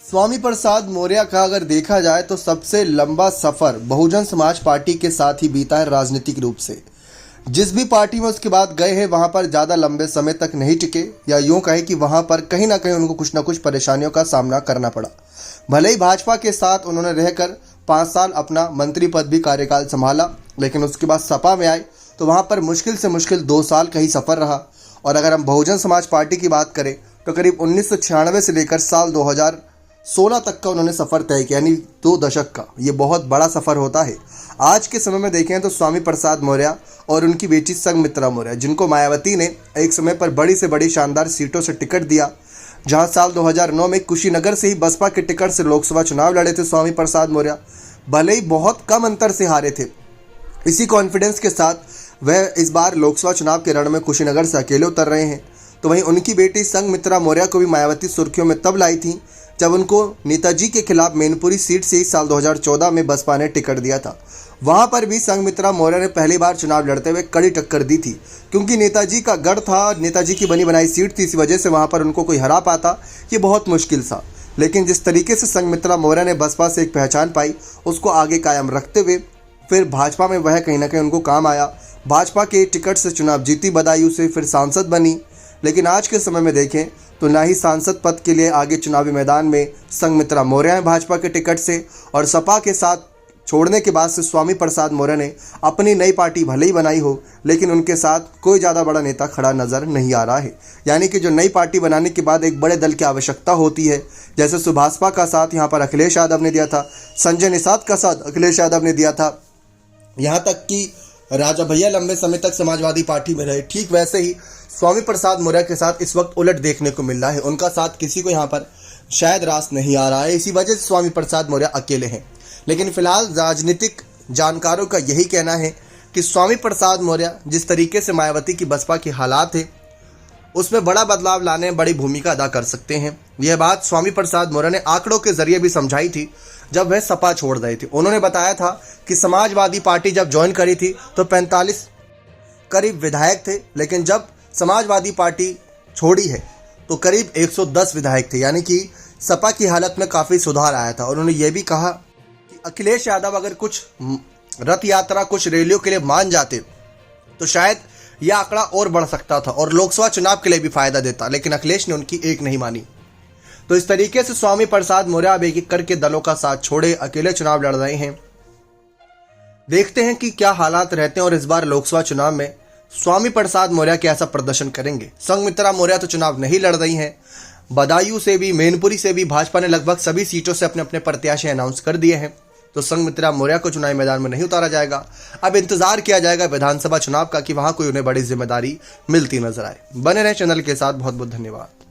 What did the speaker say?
स्वामी प्रसाद मौर्य का अगर देखा जाए तो सबसे लंबा सफर बहुजन समाज पार्टी के साथ ही बीता है राजनीतिक रूप से। जिस भी पार्टी में उसके बाद गए हैं वहां पर ज़्यादा लंबे समय तक नहीं टिके, या यूं कहे कि वहां पर कहीं ना कहीं उनको कुछ ना कुछ परेशानियों का सामना करना पड़ा। भले ही भाजपा के साथ उन्होंने रहकर 5 साल अपना मंत्री पद भी कार्यकाल संभाला, लेकिन उसके बाद सपा में आए तो वहां पर मुश्किल से मुश्किल 2 साल का ही सफ़र रहा। और अगर हम बहुजन समाज पार्टी की बात करें तो करीब 1996 से लेकर साल 2016 तक का उन्होंने सफ़र तय किया, यानी 2 दशक का। ये बहुत बड़ा सफ़र होता है। आज के समय में देखें तो स्वामी प्रसाद मौर्य और उनकी बेटी संघमित्रा मौर्य, जिनको मायावती ने एक समय पर बड़ी से बड़ी शानदार सीटों से टिकट दिया, जहां साल 2009 में कुशीनगर से ही बसपा के टिकट से लोकसभा चुनाव लड़े थे स्वामी प्रसाद मौर्य। भले ही बहुत कम अंतर से हारे थे, इसी कॉन्फिडेंस के साथ वह इस बार लोकसभा चुनाव के रण में कुशीनगर से अकेले उतर रहे हैं। तो वहीं उनकी बेटी संघमित्रा मौर्य को भी मायावती सुर्खियों में तब लाई थी जब उनको नेताजी के खिलाफ मैनपुरी सीट से ही साल 2014 में बसपा ने टिकट दिया था। वहां पर भी संघमित्रा मौर्य ने पहली बार चुनाव लड़ते हुए कड़ी टक्कर दी थी, क्योंकि नेताजी का गढ़ था, नेताजी की बनी बनाई सीट थी। इस वजह से वहां पर उनको कोई हरा पाता ये बहुत मुश्किल था। लेकिन जिस तरीके से संघमित्रा मौर्य ने बसपा से एक पहचान पाई, उसको आगे कायम रखते हुए फिर भाजपा में वह कहीं ना कहीं उनको काम आया। भाजपा के टिकट से चुनाव जीती बदायूं से, फिर सांसद बनी। लेकिन आज के समय में देखें तो ना ही सांसद पद के लिए आगे चुनावी मैदान में संघमित्रा मौर्य हैं भाजपा के टिकट से, और सपा के साथ छोड़ने के बाद से स्वामी प्रसाद मौर्य ने अपनी नई पार्टी भले ही बनाई हो, लेकिन उनके साथ कोई ज़्यादा बड़ा नेता खड़ा नज़र नहीं आ रहा है। यानी कि जो नई पार्टी बनाने के बाद एक बड़े दल की आवश्यकता होती है, जैसे सुभाषपा का साथ यहाँ पर अखिलेश यादव ने दिया था, संजय निषाद का साथ अखिलेश यादव ने दिया था, यहाँ तक कि राजा भैया लंबे समय तक समाजवादी पार्टी में रहे। ठीक वैसे ही स्वामी प्रसाद मौर्य के साथ इस वक्त उलट देखने को मिल रहा है। उनका साथ किसी को यहाँ पर शायद रास नहीं आ रहा है, इसी वजह से स्वामी प्रसाद मौर्य अकेले हैं। लेकिन फिलहाल राजनीतिक जानकारों का यही कहना है कि स्वामी प्रसाद मौर्य जिस तरीके से मायावती की बसपा के हालात है, उसमें बड़ा बदलाव लाने में बड़ी भूमिका अदा कर सकते हैं। यह बात स्वामी प्रसाद मौर्य ने आंकड़ों के जरिए भी समझाई थी जब वह सपा छोड़ रहे थे। उन्होंने बताया था कि समाजवादी पार्टी जब ज्वाइन करी थी तो 45 करीब विधायक थे, लेकिन जब समाजवादी पार्टी छोड़ी है तो करीब 110 विधायक थे, यानी कि सपा की हालत में काफ़ी सुधार आया था। उन्होंने ये भी कहा कि अखिलेश यादव अगर कुछ रथ यात्रा, कुछ रैलियों के लिए मान जाते तो शायद यह आंकड़ा और बढ़ सकता था और लोकसभा चुनाव के लिए भी फायदा देता, लेकिन अखिलेश ने उनकी एक नहीं मानी। तो इस तरीके से स्वामी प्रसाद मौर्य अब एक एक करके दलों का साथ छोड़े अकेले चुनाव लड़ रहे हैं। देखते हैं कि क्या हालात रहते हैं और इस बार लोकसभा चुनाव में स्वामी प्रसाद मौर्य कैसा प्रदर्शन करेंगे। संघमित्रा मौर्य तो चुनाव नहीं लड़ रही हैं। बदायूं से भी, मैनपुरी से भी भाजपा ने लगभग सभी सीटों से अपने अपने प्रत्याशी अनाउंस कर दिए हैं। तो संघमित्रा मौर्य को चुनावी मैदान में नहीं उतारा जाएगा। अब इंतजार किया जाएगा विधानसभा चुनाव का कि वहां कोई उन्हें बड़ी जिम्मेदारी मिलती नजर आए। बने रहे चैनल के साथ। बहुत बहुत धन्यवाद।